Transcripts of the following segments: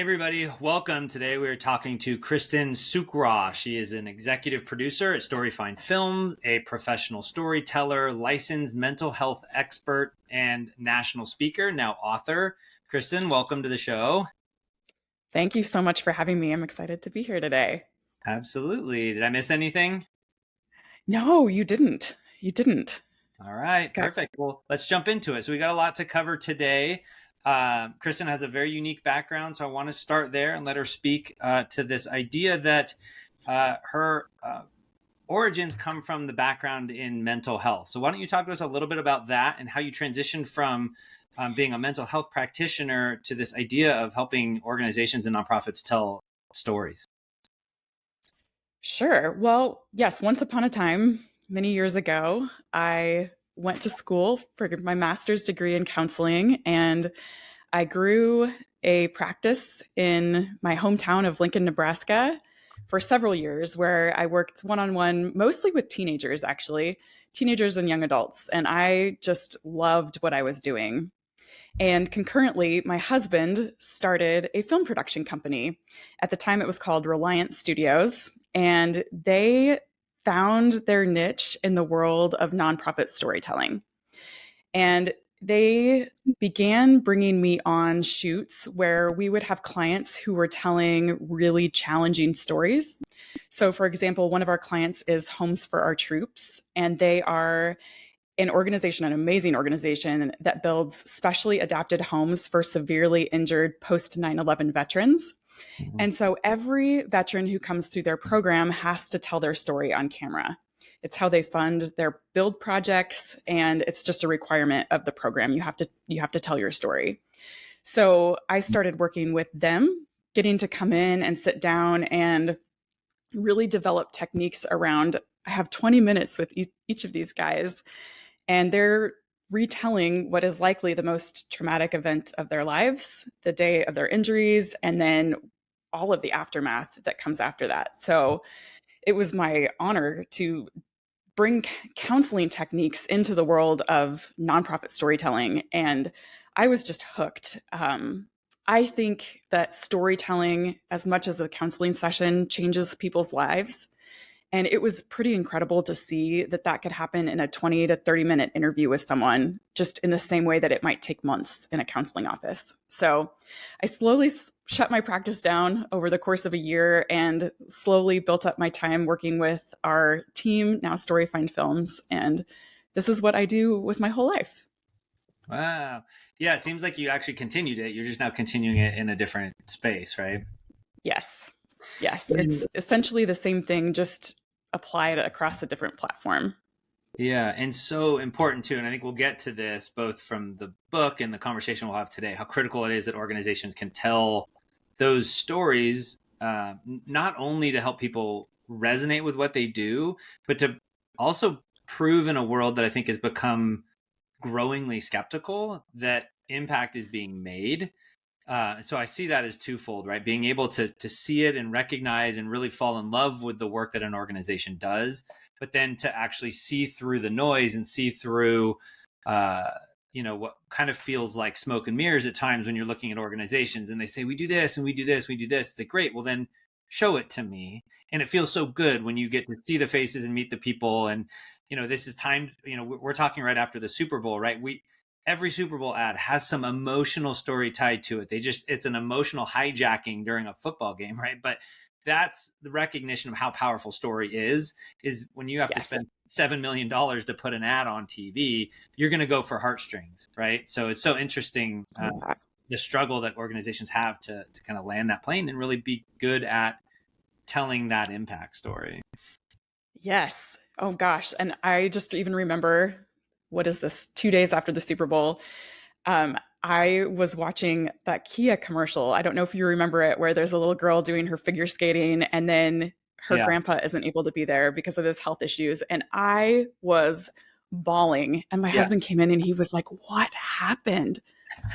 everybody. Welcome. Today we are talking to Kristin Sukraw. She is an executive producer at Storyfind Film, a professional storyteller, licensed mental health expert, and national speaker, now author. Kristin, welcome to the show. Thank you so much for having me. I'm excited to be here today. Absolutely. Did I miss anything? No, you didn't. You didn't. All right, perfect. Well, let's jump into it. So we got a lot to cover today. Kristin has a very unique background, so I want to start there and let her speak to this idea that her origins come from the background in mental health. So why don't you talk to us a little bit about that and how you transitioned from being a mental health practitioner to this idea of helping organizations and nonprofits tell stories? Sure. Well, yes, once upon a time, many years ago, I went to school for my master's degree in counseling, and I grew a practice in my hometown of Lincoln, Nebraska for several years where I worked one-on-one, mostly with teenagers, actually, teenagers and young adults. And I just loved what I was doing. And concurrently, my husband started a film production company. At the time, it was called Reliant Studios, and they found their niche in the world of nonprofit storytelling. And they began bringing me on shoots where we would have clients who were telling really challenging stories. So, for example, one of our clients is Homes for Our Troops, and they are an organization, an amazing organization that builds specially adapted homes for severely injured post 9/11 veterans. Mm-hmm. And so every veteran who comes through their program has to tell their story on camera. It's how they fund their build projects, and it's just a requirement of the program. You have to tell your story. So I started working with them, getting to come in and sit down and really develop techniques around. I have 20 minutes with each of these guys, and they're retelling what is likely the most traumatic event of their lives, the day of their injuries, and then all of the aftermath that comes after that. So it was my honor to bring counseling techniques into the world of nonprofit storytelling. And I was just hooked. I think that storytelling, as much as a counseling session, changes people's lives. And it was pretty incredible to see that that could happen in a 20 to 30-minute interview with someone, just in the same way that it might take months in a counseling office. So I slowly shut my practice down over the course of a year and slowly built up my time working with our team, now Storyfind Films. And this is what I do with my whole life. Wow. Yeah, it seems like you actually continued it. You're just now continuing it in a different space, right? Yes. Yes. It's essentially the same thing, just applied across a different platform. Yeah, and so important too. And I think we'll get to this both from the book and the conversation we'll have today, how critical it is that organizations can tell those stories, not only to help people resonate with what they do, but to also prove in a world that I think has become growingly skeptical that impact is being made. So I see that as twofold, right? Being able to see it and recognize and really fall in love with the work that an organization does, but then to actually see through the noise and see through, what kind of feels like smoke and mirrors at times when you're looking at organizations and they say, we do this and we do this, we do this. It's like, great, well then show it to me. And it feels so good when you get to see the faces and meet the people. And, this is time, we're talking right after the Super Bowl, right? Every Super Bowl ad has some emotional story tied to it. It's an emotional hijacking during a football game, right? But that's the recognition of how powerful story is when you have to spend $7 million to put an ad on TV, you're going to go for heartstrings, right? So it's so interesting, the struggle that organizations have to kind of land that plane and really be good at telling that impact story. Yes. Oh gosh. And I just even remember, what is this, 2 days after the Super Bowl, I was watching that Kia commercial. I don't know if you remember it, where there's a little girl doing her figure skating and then her grandpa isn't able to be there because of his health issues. And I was bawling. And my husband came in and he was like, what happened?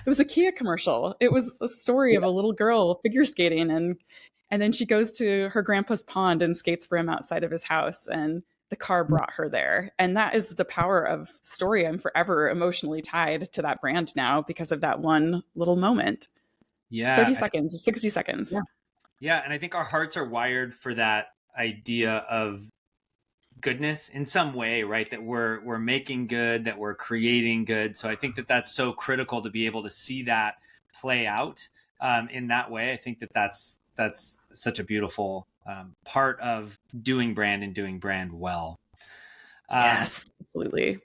It was a Kia commercial. It was a story of a little girl figure skating. And then she goes to her grandpa's pond and skates for him outside of his house. And the car brought her there. And that is the power of story. I'm forever emotionally tied to that brand now because of that one little moment. Yeah. 30 seconds, 60 seconds. Yeah. Yeah. And I think our hearts are wired for that idea of goodness in some way, right? That we're making good, that we're creating good. So I think that that's so critical to be able to see that play out in that way. I think that that's such a beautiful part of doing brand and doing brand well. Yes, absolutely.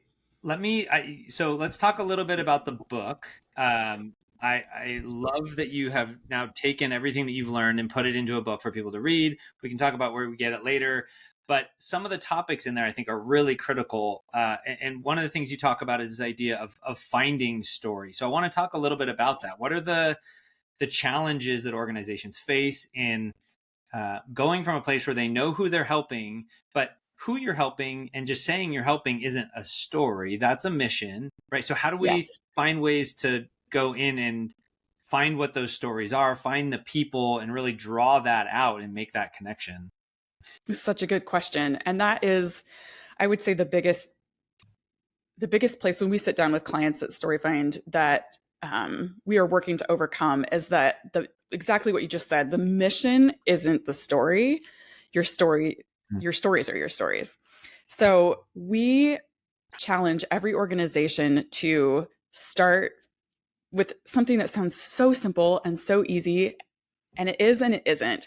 So let's talk a little bit about the book. I love that you have now taken everything that you've learned and put it into a book for people to read. We can talk about where we get it later, but some of the topics in there I think are really critical. And one of the things you talk about is this idea of finding story. So I want to talk a little bit about that. What are the challenges that organizations face in going from a place where they know who they're helping, but who you're helping and just saying you're helping isn't a story, that's a mission, right? So how do we Yes. find ways to go in and find what those stories are, find the people, and really draw that out and make that connection? Such a good question. And that is, I would say, the biggest place when we sit down with clients at StoryFind that we are working to overcome is that exactly what you just said. The mission isn't the story. Your story, your stories are your stories. So we challenge every organization to start with something that sounds so simple and so easy, and it is and it isn't,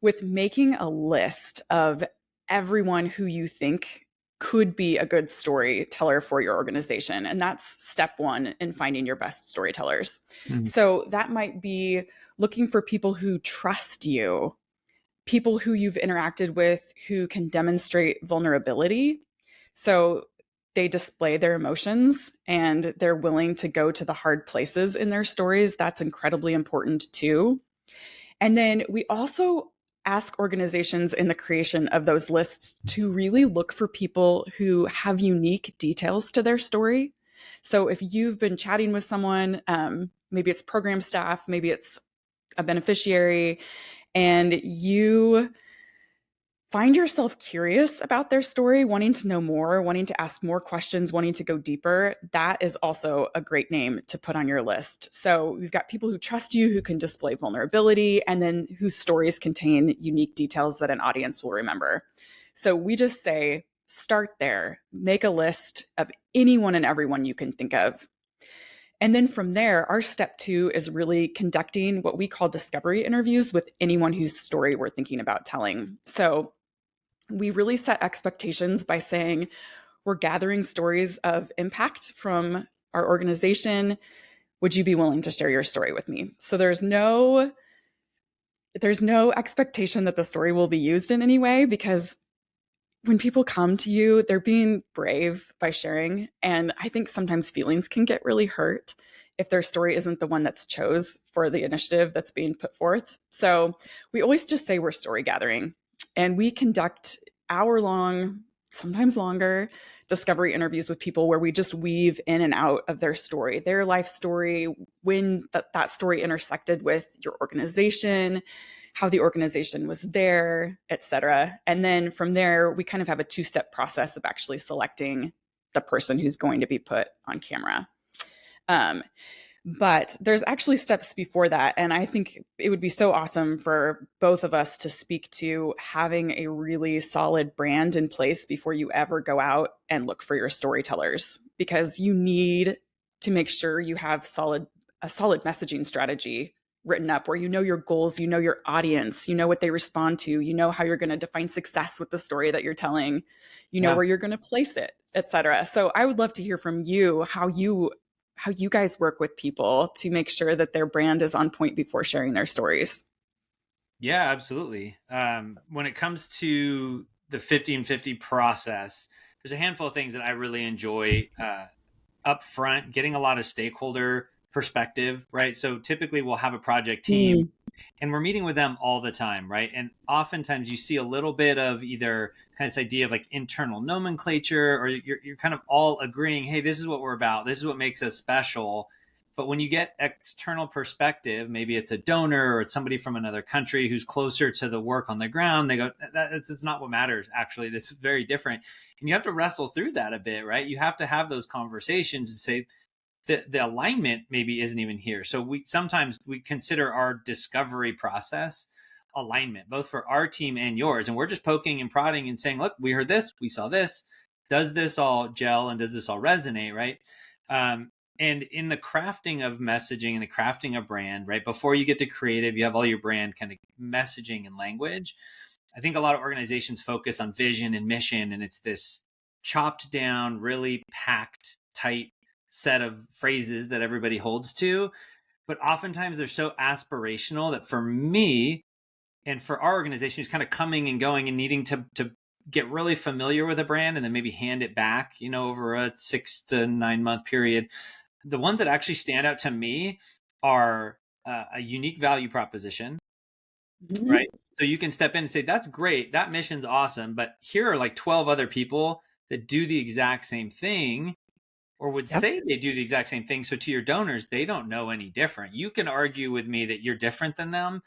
with making a list of everyone who you think could be a good storyteller for your organization. And that's step one in finding your best storytellers. Mm-hmm. So that might be looking for people who trust you, people who you've interacted with who can demonstrate vulnerability. So they display their emotions and they're willing to go to the hard places in their stories. That's incredibly important too. And then we also ask organizations in the creation of those lists to really look for people who have unique details to their story. So if you've been chatting with someone, maybe it's program staff, maybe it's a beneficiary, and you find yourself curious about their story, wanting to know more, wanting to ask more questions, wanting to go deeper, that is also a great name to put on your list. So we've got people who trust you, who can display vulnerability, and then whose stories contain unique details that an audience will remember. So we just say, start there, make a list of anyone and everyone you can think of. And then from there, our step two is really conducting what we call discovery interviews with anyone whose story we're thinking about telling. So we really set expectations by saying we're gathering stories of impact from our organization. Would you be willing to share your story with me? So there's no expectation that the story will be used in any way, because when people come to you, they're being brave by sharing. And I think sometimes feelings can get really hurt if their story isn't the one that's chose for the initiative that's being put forth. So we always just say we're story gathering, and we conduct hour-long, sometimes longer, discovery interviews with people where we just weave in and out of their story, their life story, when that story intersected with your organization, how the organization was there, et cetera. And then from there, we kind of have a two-step process of actually selecting the person who's going to be put on camera. But there's actually steps before that. And I think it would be so awesome for both of us to speak to having a really solid brand in place before you ever go out and look for your storytellers, because you need to make sure you have a solid messaging strategy written up where you know your goals, you know your audience, you know what they respond to, you know how you're going to define success with the story that you're telling, you know where you're going to place it, et cetera. So I would love to hear from you how you guys work with people to make sure that their brand is on point before sharing their stories. Yeah, absolutely. When it comes to the 50 and 50 process, there's a handful of things that I really enjoy up front, getting a lot of stakeholder perspective, right? So typically we'll have a project team and we're meeting with them all the time, right? And oftentimes you see a little bit of either kind of this idea of like internal nomenclature, or you're kind of all agreeing, hey, this is what we're about, this is what makes us special. But when you get external perspective, maybe it's a donor or it's somebody from another country who's closer to the work on the ground, they go, that's not what matters. Actually, that's very different. And you have to wrestle through that a bit, right? You have to have those conversations and say, the alignment maybe isn't even here. So we sometimes we consider our discovery process alignment, both for our team and yours. And we're just poking and prodding and saying, look, we heard this, we saw this. Does this all gel and does this all resonate, right? And in the crafting of messaging and the crafting of brand, right, before you get to creative, you have all your brand kind of messaging and language. I think a lot of organizations focus on vision and mission, and it's this chopped down, really packed, tight set of phrases that everybody holds to. But oftentimes they're so aspirational that for me and for our organization who's kind of coming and going and needing to get really familiar with a brand and then maybe hand it back, over a 6 to 9 month period, the ones that actually stand out to me are a unique value proposition, right? So you can step in and say, that's great, that mission's awesome, but here are like 12 other people that do the exact same thing or would say they do the exact same thing. So to your donors, they don't know any different. You can argue with me that you're different than them,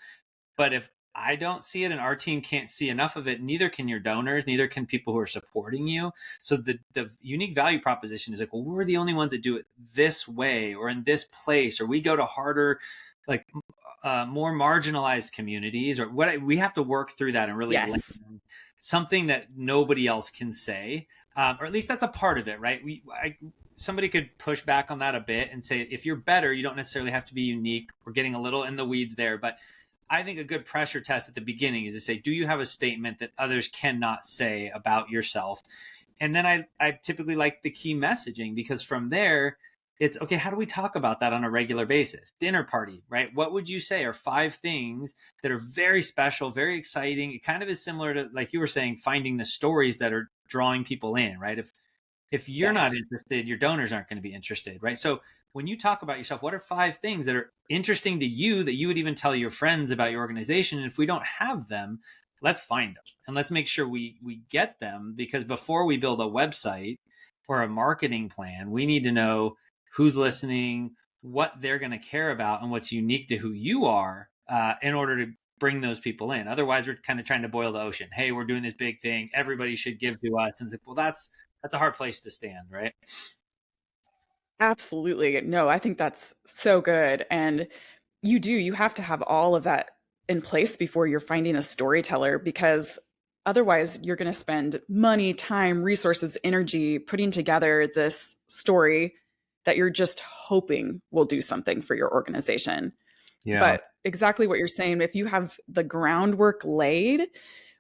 but if I don't see it and our team can't see enough of it, neither can your donors, neither can people who are supporting you. So the unique value proposition is like, well, we're the only ones that do it this way or in this place, or we go to harder, like more marginalized communities, or what we have to work through that and really land something that nobody else can say, or at least that's a part of it, right? Somebody could push back on that a bit and say, if you're better, you don't necessarily have to be unique. We're getting a little in the weeds there, but I think a good pressure test at the beginning is to say, do you have a statement that others cannot say about yourself? And then I typically like the key messaging, because from there, it's okay, how do we talk about that on a regular basis? Dinner party, right? What would you say are 5 things that are very special, very exciting? It kind of is similar to, like you were saying, finding the stories that are drawing people in, right? If you're not interested, your donors aren't going to be interested, right? So when you talk about yourself, what are 5 things that are interesting to you that you would even tell your friends about your organization? And if we don't have them, let's find them and let's make sure we get them, because before we build a website or a marketing plan, we need to know who's listening, what they're going to care about, and what's unique to who you are in order to bring those people in. Otherwise, we're kind of trying to boil the ocean. Hey, we're doing this big thing, everybody should give to us. And it's like, well, that's a hard place to stand, right? Absolutely. No, I think that's so good. And you have to have all of that in place before you're finding a storyteller, because otherwise you're going to spend money, time, resources, energy putting together this story that you're just hoping will do something for your organization. Yeah. But exactly what you're saying, if you have the groundwork laid,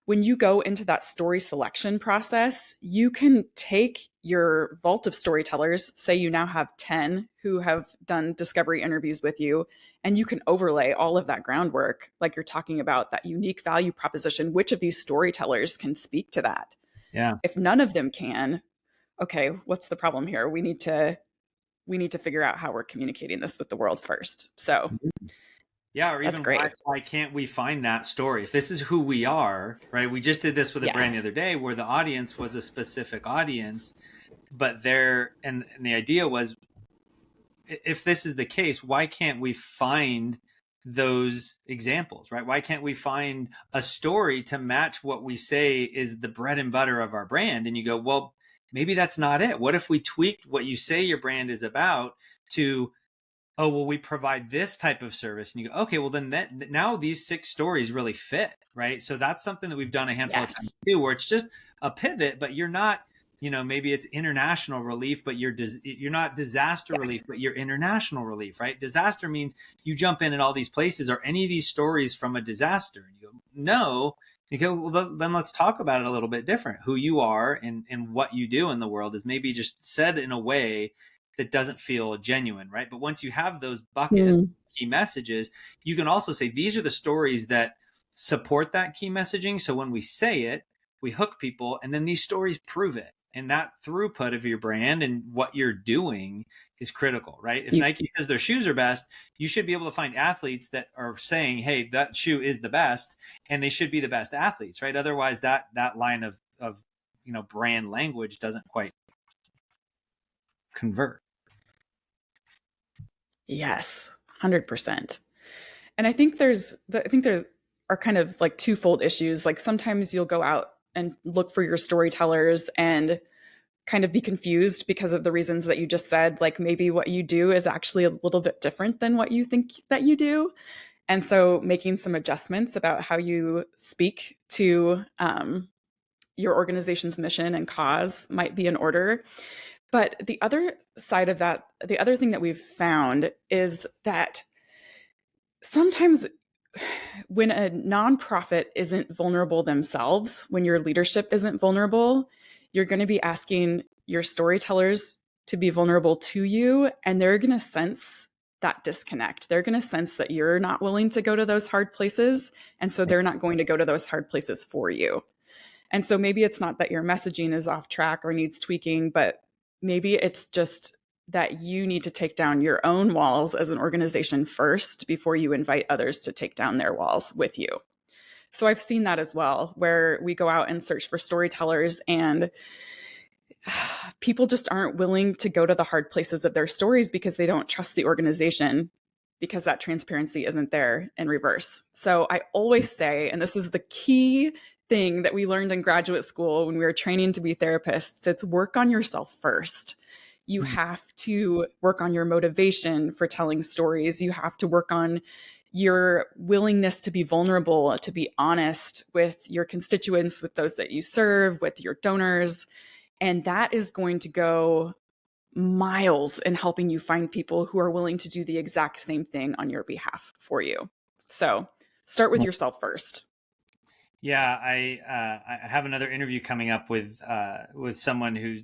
when you go into that story selection process, you can take your vault of storytellers, say you now have 10 who have done discovery interviews with you, and you can overlay all of that groundwork, like you're talking about, that unique value proposition. Which of these storytellers can speak to that? Yeah. If none of them can, okay, what's the problem here? We need to figure out how we're communicating this with the world first. So yeah, or even why can't we find that story? If this is who we are, right? We just did this with a brand the other day where the audience was a specific audience, but and the idea was, if this is the case, why can't we find those examples, right? Why can't we find a story to match what we say is the bread and butter of our brand? And you go, well, maybe that's not it. What if we tweaked what you say your brand is about to, oh, well, we provide this type of service. And you go, okay, well, then now these 6 stories really fit, right? So that's something that we've done a handful of times too, where it's just a pivot, but you're not, maybe it's international relief, but you're not disaster relief, but you're international relief, right? Disaster means you jump in at all these places. Are any of these stories from a disaster? And you go, no. You go, well, then let's talk about it a little bit different. Who you are and what you do in the world is maybe just said in a way that doesn't feel genuine, right? But once you have those bucket key messages, you can also say, these are the stories that support that key messaging. So when we say it, we hook people, and then these stories prove it. And that throughput of your brand and what you're doing is critical, right? If Nike says their shoes are best, you should be able to find athletes that are saying, hey, that shoe is the best, and they should be the best athletes, right? Otherwise that line of brand language doesn't quite convert. Yes, 100%. And I think there are kind of like twofold issues. Like sometimes you'll go out and look for your storytellers, and kind of be confused because of the reasons that you just said. Like maybe what you do is actually a little bit different than what you think that you do. And so making some adjustments about how you speak to your organization's mission and cause might be in order. But the other side of that, the other thing that we've found is that sometimes when a nonprofit isn't vulnerable themselves, when your leadership isn't vulnerable, you're going to be asking your storytellers to be vulnerable to you, and they're going to sense that disconnect. They're going to sense that you're not willing to go to those hard places, and so they're not going to go to those hard places for you. And so maybe it's not that your messaging is off track or needs tweaking, but maybe it's just that you need to take down your own walls as an organization first before you invite others to take down their walls with you. So I've seen that as well, where we go out and search for storytellers and people just aren't willing to go to the hard places of their stories because they don't trust the organization, because that transparency isn't there in reverse. So I always say, and this is the key thing that we learned in graduate school when we were training to be therapists, it's work on yourself first. You have to work on your motivation for telling stories. You have to work on your willingness to be vulnerable, to be honest with your constituents, with those that you serve, with your donors. And that is going to go miles in helping you find people who are willing to do the exact same thing on your behalf for you. So start with yourself first. Yeah, I have another interview coming up with someone who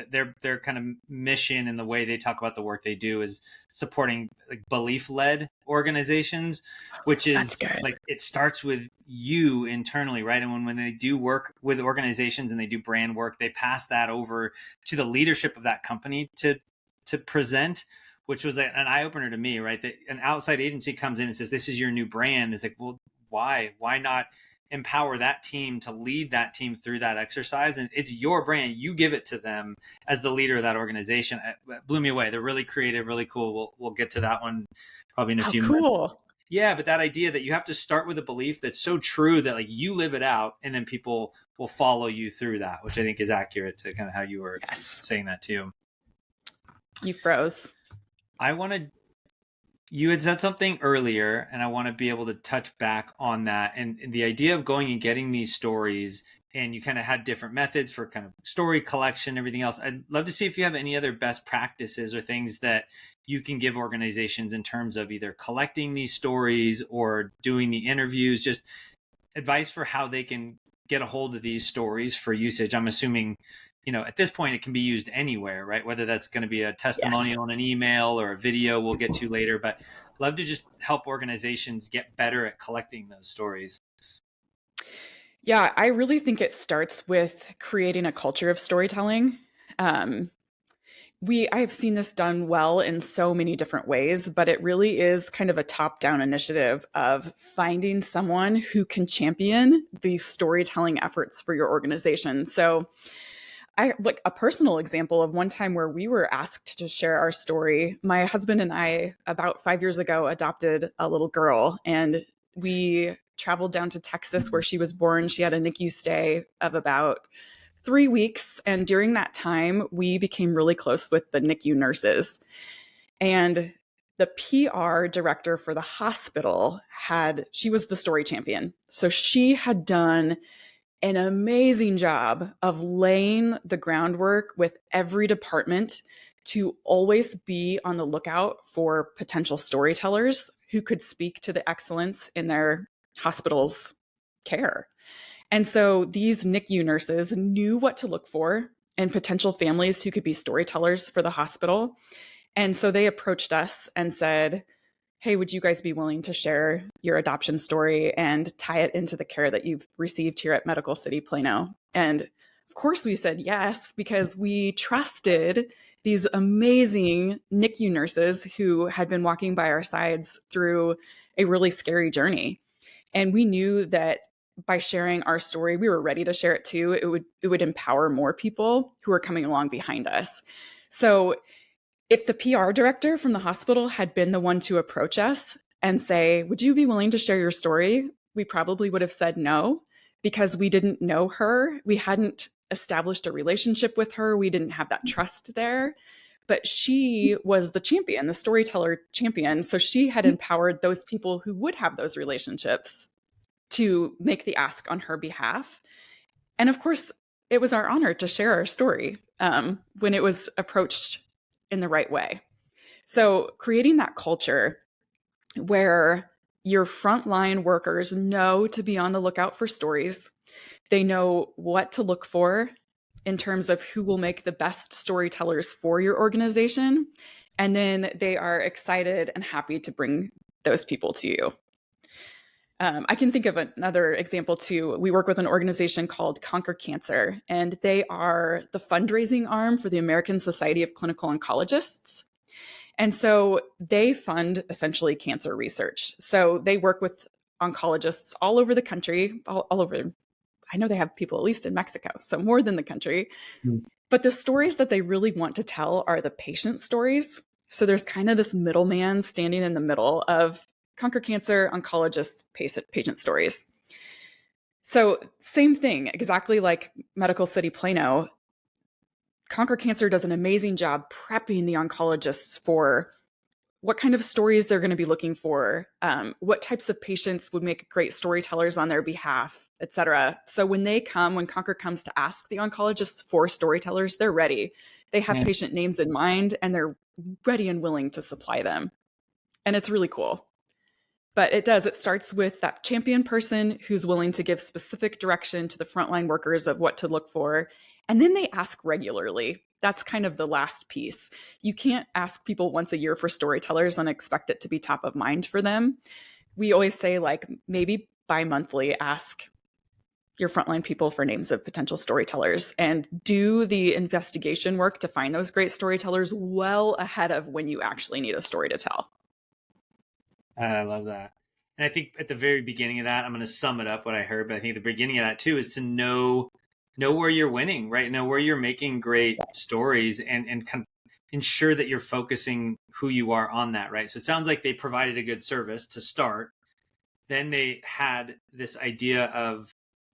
their kind of mission and the way they talk about the work they do is supporting like belief-led organizations, which is like it starts with you internally, right? And when they do work with organizations and they do brand work, they pass that over to the leadership of that company to present, which was an eye-opener to me, right? That an outside agency comes in and says, "This is your new brand." It's like, well, why not empower that team to lead that team through that exercise? And it's your brand. You give it to them as the leader of that organization. It blew me away. They're really creative, really cool. We'll get to that one probably in a few minutes. Yeah, but that idea that you have to start with a belief that's so true that like you live it out and then people will follow you through that, which I think is accurate to kind of how you were saying that too. You froze. You had said something earlier, and I want to be able to touch back on that. And the idea of going and getting these stories, and you kind of had different methods for kind of story collection, everything else. I'd love to see if you have any other best practices or things that you can give organizations in terms of either collecting these stories or doing the interviews, just advice for how they can get a hold of these stories for usage. I'm assuming, at this point it can be used anywhere, right? Whether that's going to be a testimonial in an email or a video we'll get to later, but love to just help organizations get better at collecting those stories. Yeah, I really think it starts with creating a culture of storytelling. I have seen this done well in so many different ways, but it really is kind of a top-down initiative of finding someone who can champion these storytelling efforts for your organization. So I like a personal example of one time where we were asked to share our story. My husband and I, about 5 years ago, adopted a little girl, and we traveled down to Texas where she was born. She had a NICU stay of about 3 weeks. And during that time, we became really close with the NICU nurses. And the PR director for the hospital she was the story champion. So she had done an amazing job of laying the groundwork with every department to always be on the lookout for potential storytellers who could speak to the excellence in their hospital's care. And so these NICU nurses knew what to look for in potential families who could be storytellers for the hospital. And so they approached us and said, "Hey, would you guys be willing to share your adoption story and tie it into the care that you've received here at Medical City Plano?" And of course we said yes, because we trusted these amazing NICU nurses who had been walking by our sides through a really scary journey. And we knew that by sharing our story, we were ready to share it too. It would empower more people who are coming along behind us. So if the PR director from the hospital had been the one to approach us and say, "Would you be willing to share your story?" we probably would have said no, because we didn't know her. We hadn't established a relationship with her. We didn't have that trust there. But she was the champion, the storyteller champion. So she had empowered those people who would have those relationships to make the ask on her behalf. And of course, it was our honor to share our story when it was approached in the right way. So creating that culture where your frontline workers know to be on the lookout for stories, they know what to look for in terms of who will make the best storytellers for your organization. And then they are excited and happy to bring those people to you. I can think of another example too. We work with an organization called Conquer Cancer, and they are the fundraising arm for the American Society of Clinical Oncologists. And so they fund essentially cancer research. So they work with oncologists all over the country, all over. I know they have people at least in Mexico, so more than the country. Mm. But the stories that they really want to tell are the patient stories. So there's kind of this middleman standing in the middle of Conquer Cancer, oncologists, patient stories. So same thing, exactly like Medical City Plano, Conquer Cancer does an amazing job prepping the oncologists for what kind of stories they're going to be looking for, what types of patients would make great storytellers on their behalf, et cetera. So when Conquer comes to ask the oncologists for storytellers, they're ready. They have patient names in mind, and they're ready and willing to supply them. And it's really cool. But it starts with that champion person who's willing to give specific direction to the frontline workers of what to look for. And then they ask regularly. That's kind of the last piece. You can't ask people once a year for storytellers and expect it to be top of mind for them. We always say, like, maybe bi-monthly, ask your frontline people for names of potential storytellers and do the investigation work to find those great storytellers well ahead of when you actually need a story to tell. I love that. And I think at the very beginning of that, I'm going to sum it up what I heard, but I think the beginning of that too is to know where you're winning, right? Know where you're making great stories and kind of ensure that you're focusing who you are on that, right? So it sounds like they provided a good service to start. Then they had this idea of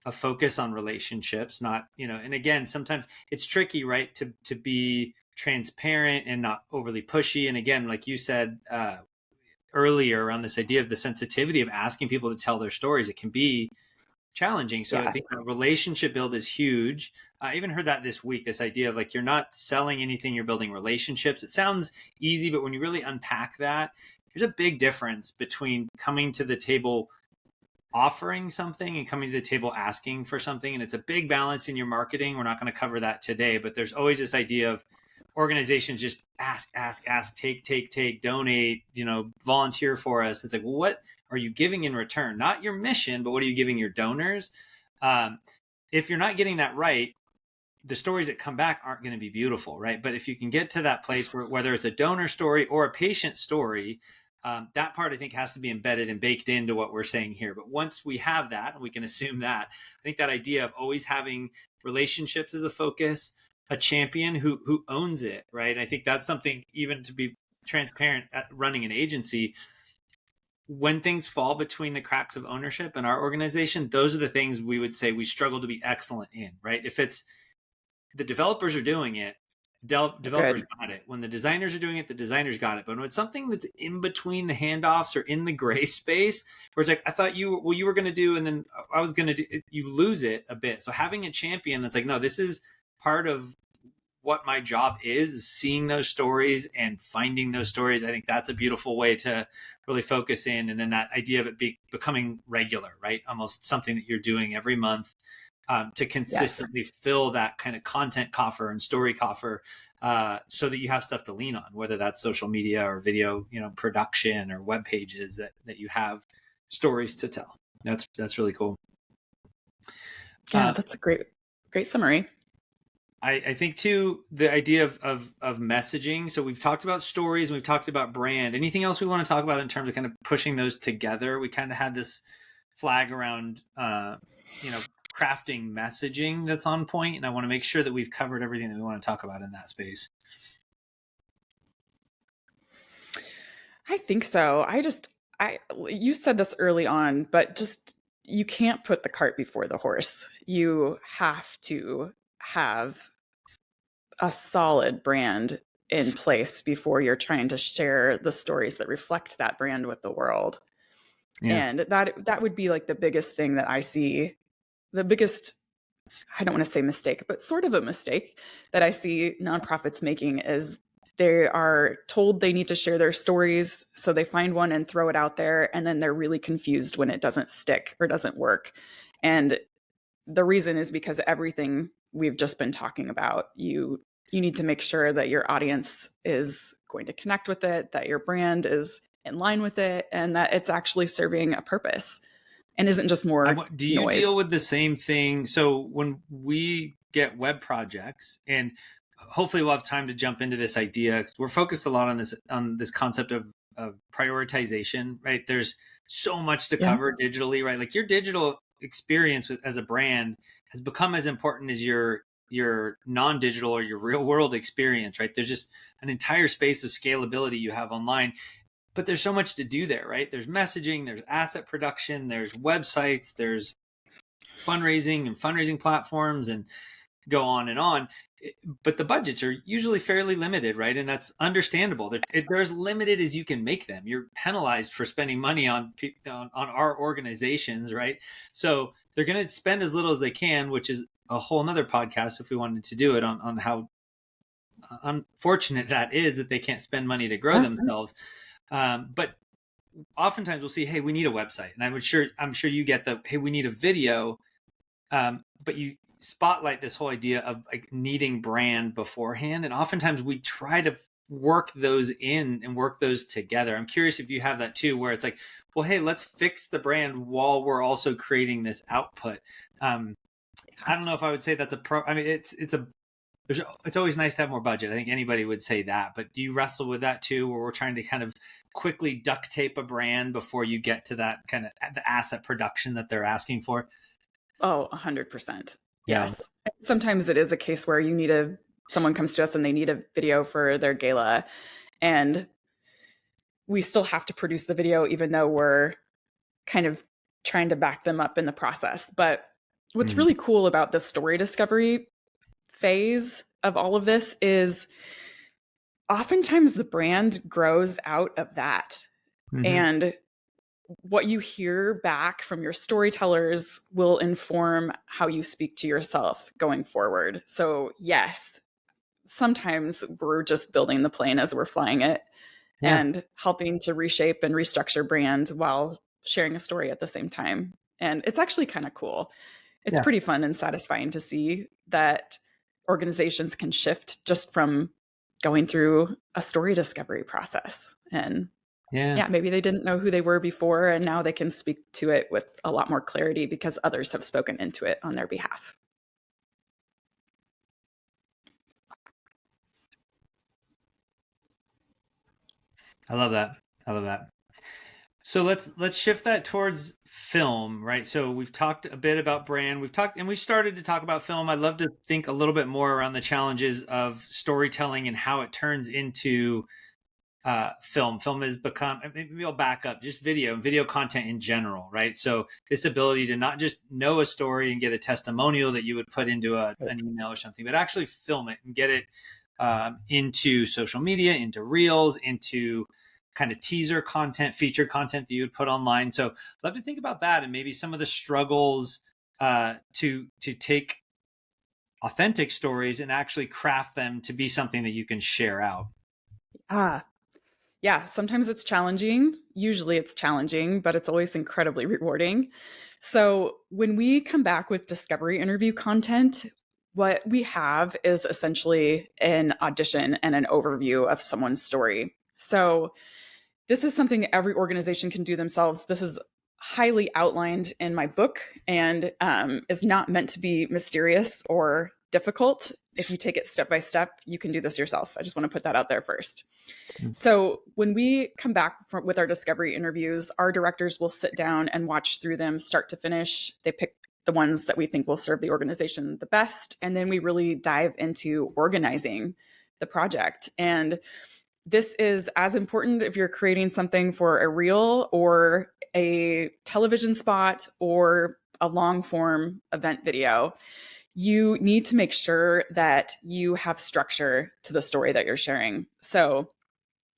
a focus on relationships, not, and again, sometimes it's tricky, right? To be transparent and not overly pushy. And again, like you said, earlier around this idea of the sensitivity of asking people to tell their stories, it can be challenging. So I think the relationship build is huge. I even heard that this week, this idea of like, you're not selling anything, you're building relationships. It sounds easy, but when you really unpack that, there's a big difference between coming to the table offering something and coming to the table asking for something. And it's a big balance in your marketing. We're not going to cover that today, but there's always this idea of organizations just ask, take, donate, volunteer for us. It's like, well, what are you giving in return? Not your mission, but what are you giving your donors? If you're not getting that right, the stories that come back aren't going to be beautiful, right? But if you can get to that place where whether it's a donor story or a patient story, that part I think has to be embedded and baked into what we're saying here. But once we have that, and we can assume that, I think that idea of always having relationships as a focus, a champion who owns it, right? And I think that's something, even to be transparent at running an agency, when things fall between the cracks of ownership in our organization, those are the things we would say we struggle to be excellent in, right? If it's the developers are doing it, developers got it. When the designers are doing it, the designers got it. But when it's something that's in between the handoffs or in the gray space, where it's like, I thought you were going to do, and then I was going to do, you lose it a bit. So having a champion that's like, no, this is part of what my job is seeing those stories and finding those stories. I think that's a beautiful way to really focus in. And then that idea of it becoming regular, right? Almost something that you're doing every month. To consistently fill that kind of content coffer and story coffer, so that you have stuff to lean on, whether that's social media or video, production or web pages that you have stories to tell. That's really cool. Yeah, that's a great summary. I think too, the idea of messaging. So we've talked about stories and we've talked about brand. Anything else we want to talk about in terms of kind of pushing those together? We kind of had this flag around, crafting messaging that's on point, and I want to make sure that we've covered everything that we want to talk about in that space. I think so. You said this early on, but just, you can't put the cart before the horse. You have to have a solid brand in place before you're trying to share the stories that reflect that brand with the world. Yeah. And that would be like the biggest thing that I see, the biggest, I don't want to say mistake, but sort of a mistake that I see nonprofits making is they are told they need to share their stories. So they find one and throw it out there. And then they're really confused when it doesn't stick or doesn't work. And the reason is because everything we've just been talking about, you need to make sure that your audience is going to connect with it, that your brand is in line with it, and that it's actually serving a purpose and isn't just more Do you noise. deal with the same thing? So when we get web projects, and hopefully we'll have time to jump into this idea, 'cause we're focused a lot on this concept of prioritization, right? There's so much to cover digitally, right? Like your digital experience as a brand has become as important as your non-digital or your real world experience, right? There's just an entire space of scalability you have online, but there's so much to do there, right? There's messaging, there's asset production, there's websites, there's fundraising and fundraising platforms, and go on and on. But the budgets are usually fairly limited, right? And that's understandable. They're as limited as you can make them. You're penalized for spending money on our organizations, right? So they're going to spend as little as they can, which is a whole nother podcast if we wanted to do it on how unfortunate that is that they can't spend money to grow themselves. But oftentimes we'll see, hey, we need a website, and I'm sure you get the, hey, we need a video, but you spotlight this whole idea of like needing brand beforehand, and oftentimes we try to work those in and work those together. I'm curious if you have that too, where it's like, well, hey, let's fix the brand while we're also creating this output. I don't know if I would say that's a pro. I mean, it's always nice to have more budget. I think anybody would say that, but do you wrestle with that too, where we're trying to kind of quickly duct tape a brand before you get to that kind of the asset production that they're asking for? Oh, 100%. Yeah. Yes. Sometimes it is a case where someone comes to us and they need a video for their gala, and we still have to produce the video, even though we're kind of trying to back them up in the process. But what's really cool about the story discovery phase of all of this is oftentimes the brand grows out of that. And what you hear back from your storytellers will inform how you speak to yourself going forward. So yes, sometimes we're just building the plane as we're flying it and helping to reshape and restructure brand while sharing a story at the same time. And it's actually kind of cool. It's pretty fun and satisfying to see that organizations can shift just from going through a story discovery process. And maybe they didn't know who they were before, and now they can speak to it with a lot more clarity because others have spoken into it on their behalf. I love that. So let's shift that towards film, right? So we've talked a bit about brand. We started to talk about film. I'd love to think a little bit more around the challenges of storytelling and how it turns into film. Film has become, maybe I'll back up, just video content in general, right? So this ability to not just know a story and get a testimonial that you would put into an email or something, but actually film it and get it into social media, into reels, into kind of teaser content, featured content that you would put online. So I'd love to think about that and maybe some of the struggles to take authentic stories and actually craft them to be something that you can share out. Yeah, sometimes it's challenging. Usually it's challenging, but it's always incredibly rewarding. So when we come back with discovery interview content, what we have is essentially an audition and an overview of someone's story. So this is something every organization can do themselves. This is highly outlined in my book and is not meant to be mysterious or difficult. If you take it step by step, you can do this yourself. I just want to put that out there first. So when we come back with our discovery interviews, our directors will sit down and watch through them start to finish. They pick the ones that we think will serve the organization the best. And then we really dive into organizing the project. And this is as important if you're creating something for a reel or a television spot or a long form event video. you need to make sure that you have structure to the story that you're sharing. So,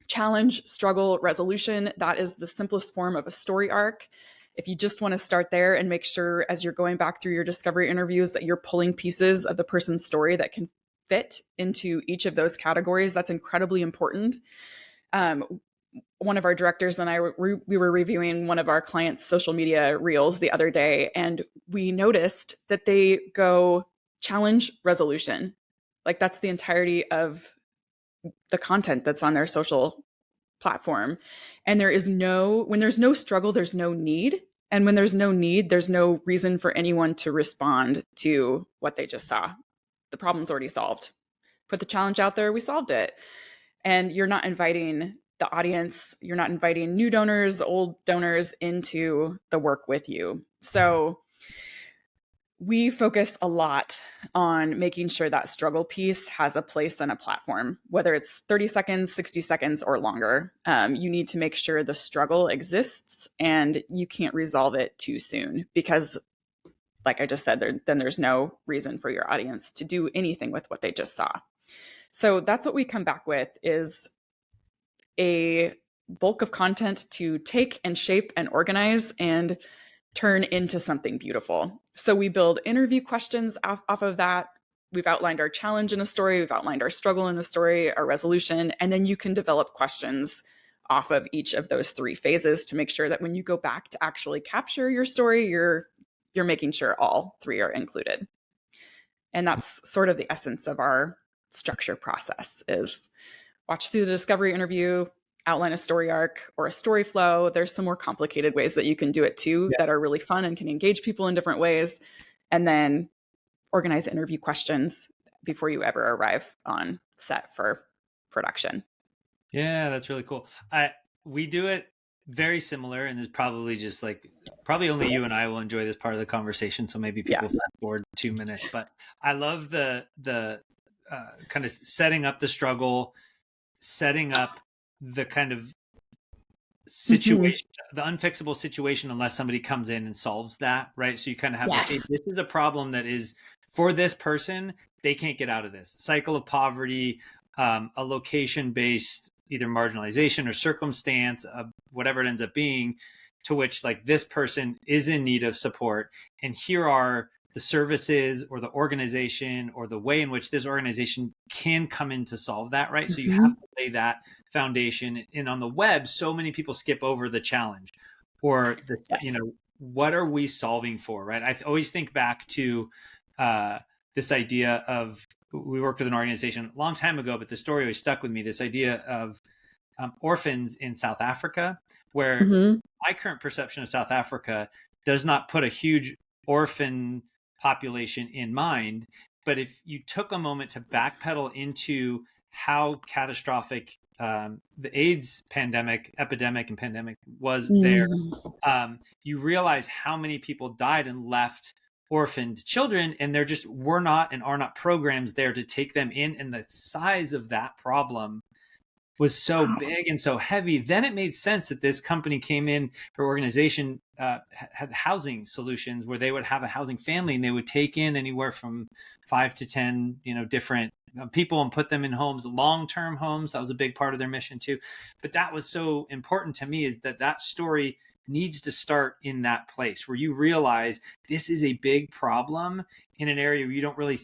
challenge, struggle, resolution, that is the simplest form of a story arc. If you just want to start there and make sure as you're going back through your discovery interviews that you're pulling pieces of the person's story that can fit into each of those categories, that's incredibly important. One of our directors and I, we were reviewing one of our clients' social media reels the other day, and we noticed that they go challenge, resolution. Like that's the entirety of the content that's on their social platform. And when there's no struggle, there's no need. And when there's no need, there's no reason for anyone to respond to what they just saw. The problem's already solved. Put the challenge out there, we solved it. And you're not inviting the audience, you're not inviting new donors, old donors into the work with you. So we focus a lot on making sure that struggle piece has a place on a platform, whether it's 30 seconds, 60 seconds, or longer. You need to make sure the struggle exists and you can't resolve it too soon because, like I just said, then there's no reason for your audience to do anything with what they just saw. So that's what we come back with is a bulk of content to take and shape and organize and turn into something beautiful. So we build interview questions off of that. We've outlined our challenge in a story, we've outlined our struggle in the story, our resolution, and then you can develop questions off of each of those three phases to make sure that when you go back to actually capture your story, you're making sure all three are included. And that's sort of the essence of our structure process is watch through the discovery interview, outline a story arc or a story flow. There's some more complicated ways that you can do it too that are really fun and can engage people in different ways. And then organize interview questions before you ever arrive on set for production. Yeah, that's really cool. We do it very similar, and it's probably just like probably only you and I will enjoy this part of the conversation. So maybe people fast forward 2 minutes. But I love the kind of setting up the struggle, setting up the kind of situation, the unfixable situation, unless somebody comes in and solves that, right? So you kind of have this, hey, this is a problem that is for this person, they can't get out of this cycle of poverty, a location-based either marginalization or circumstance, whatever it ends up being, to which like this person is in need of support. And here are the services or the organization or the way in which this organization can come in to solve that, right? So you have to lay that foundation. And on the web, so many people skip over the challenge or the, you know, what are we solving for, right? I always think back to this idea of, we worked with an organization a long time ago, but the story always stuck with me, this idea of orphans in South Africa, where my current perception of South Africa does not put a huge orphan population in mind. But if you took a moment to backpedal into how catastrophic the AIDS epidemic and pandemic was there, you realize how many people died and left orphaned children, and there just were not and are not programs there to take them in. And the size of that problem was so big and so heavy. Then it made sense that this company came in, her organization had housing solutions where they would have a housing family and they would take in anywhere from 5 to 10, different people and put them in homes, long-term homes. That was a big part of their mission too. But that was so important to me, is that story needs to start in that place where you realize this is a big problem in an area where you don't really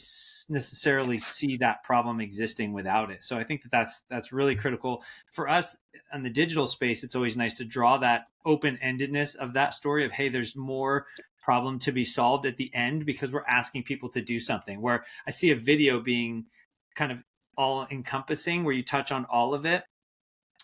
necessarily see that problem existing without it. So I think that's really critical for us in the digital space. It's always nice to draw that open-endedness of that story of, hey, there's more problem to be solved at the end, because we're asking people to do something. Where I see a video being kind of all encompassing where you touch on all of it,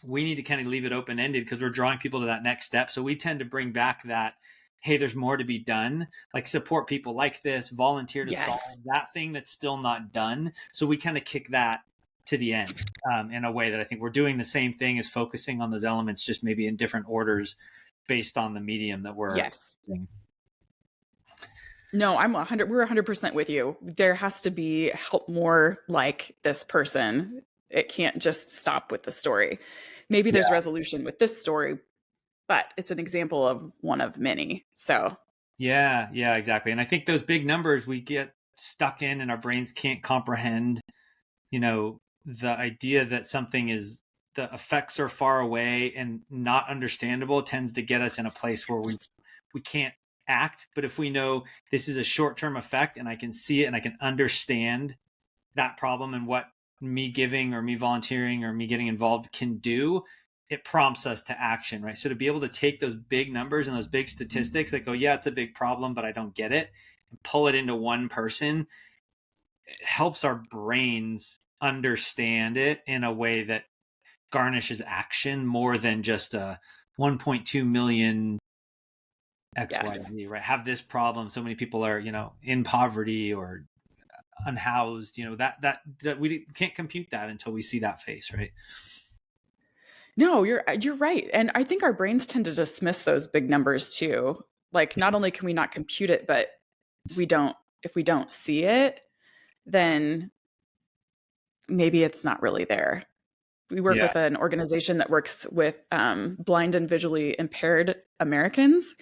we need to kind of leave it open-ended because we're drawing people to that next step. So we tend to bring back that, hey, there's more to be done, like support people like this, volunteer to solve that thing that's still not done. So we kind of kick that to the end in a way that I think we're doing the same thing as focusing on those elements, just maybe in different orders based on the medium that we're doing. No, we're 100% with you. There has to be help more like this person. It can't just stop with the story. Maybe there's resolution with this story, but it's an example of one of many. So yeah, exactly. And I think those big numbers, we get stuck in and our brains can't comprehend, you know, the idea that something is, the effects are far away and not understandable, tends to get us in a place where we can't act. But if we know this is a short-term effect and I can see it and I can understand that problem and what me giving or me volunteering or me getting involved can do, it prompts us to action, right? So to be able to take those big numbers and those big statistics that go, yeah, it's a big problem, but I don't get it, and pull it into one person, it helps our brains understand it in a way that garnishes action more than just a 1.2 million XYZ, right? Have this problem. So many people are, you know, in poverty or unhoused, you know, that we can't compute that until we see that face, right? No, you're right. And I think our brains tend to dismiss those big numbers too. Like not only can we not compute it, but if we don't see it, then maybe it's not really there. We work Yeah. with an organization that works with blind and visually impaired Americans,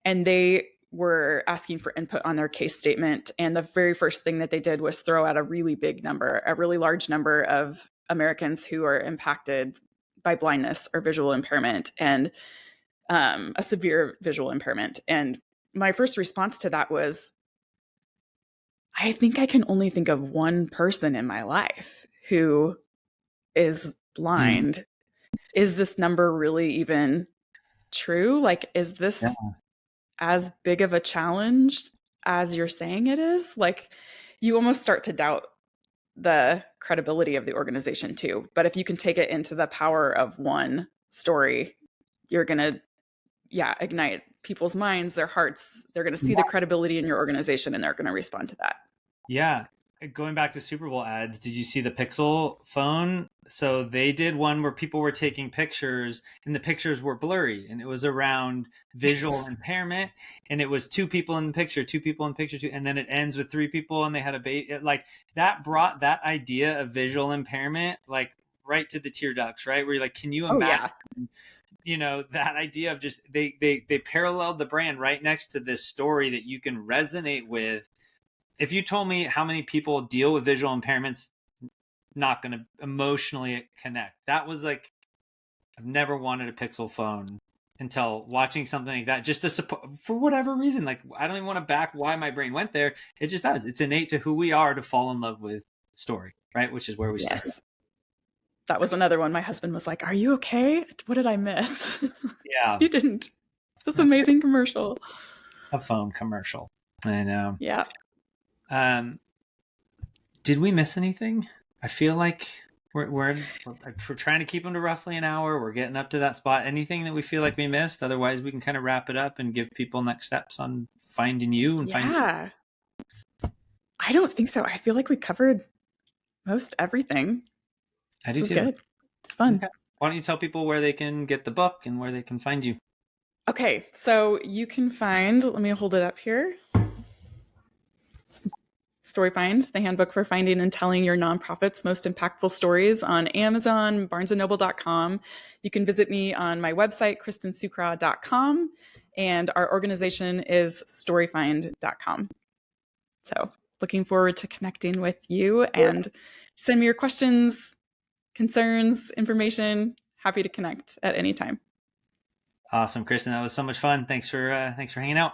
and they were asking for input on their case statement. And the very first thing that they did was throw out a really big number, a really large number of Americans who are impacted by blindness or visual impairment, and a severe visual impairment. And my first response to that was, I think I can only think of one person in my life who is Mm. blind. Is this number really even true? Like, is Yeah. this as big of a challenge as you're saying it is? Like, you almost start to doubt the credibility of the organization too. But if you can take it into the power of one story, you're going to, yeah, ignite people's minds, their hearts. They're going to see the credibility in your organization and they're going to respond to that. Yeah. Going back to Super Bowl ads, did you see the Pixel phone? So they did one where people were taking pictures and the pictures were blurry and it was around visual impairment, and it was two people in the picture, two people in the picture, two, and then it ends with three people and they had a baby. Like that brought that idea of visual impairment like right to the tear ducts, right? Where you're like, can you Oh, imagine, yeah. you know, that idea of just they paralleled the brand right next to this story that you can resonate with. If you told me how many people deal with visual impairments, not going to emotionally connect. That was like, I've never wanted a Pixel phone until watching something like that, just to support for whatever reason. Like, I don't even want to back why my brain went there. It just does. It's innate to who we are to fall in love with story, right? Which is where we start. Yes. That was another one. My husband was like, "Are you okay? What did I miss?" Yeah. You didn't. This amazing commercial. A phone commercial. I know. Yeah. Did we miss anything? I feel like we're trying to keep them to roughly an hour. We're getting up to that spot. Anything that we feel like we missed? Otherwise, we can kind of wrap it up and give people next steps on finding you and finding. Yeah. I don't think so. I feel like we covered most everything. I This do is too. good. It's fun. Okay. Why don't you tell people where they can get the book and where they can find you? Okay, so you can find, let me hold it up here. Storyfind, the handbook for finding and telling your nonprofit's most impactful stories, on Amazon, barnesandnoble.com. You can visit me on my website, kristinsukraw.com, and our organization is storyfind.com. So looking forward to connecting with you, and send me your questions, concerns, information. Happy to connect at any time. Awesome, Kristin. That was so much fun. Thanks for hanging out.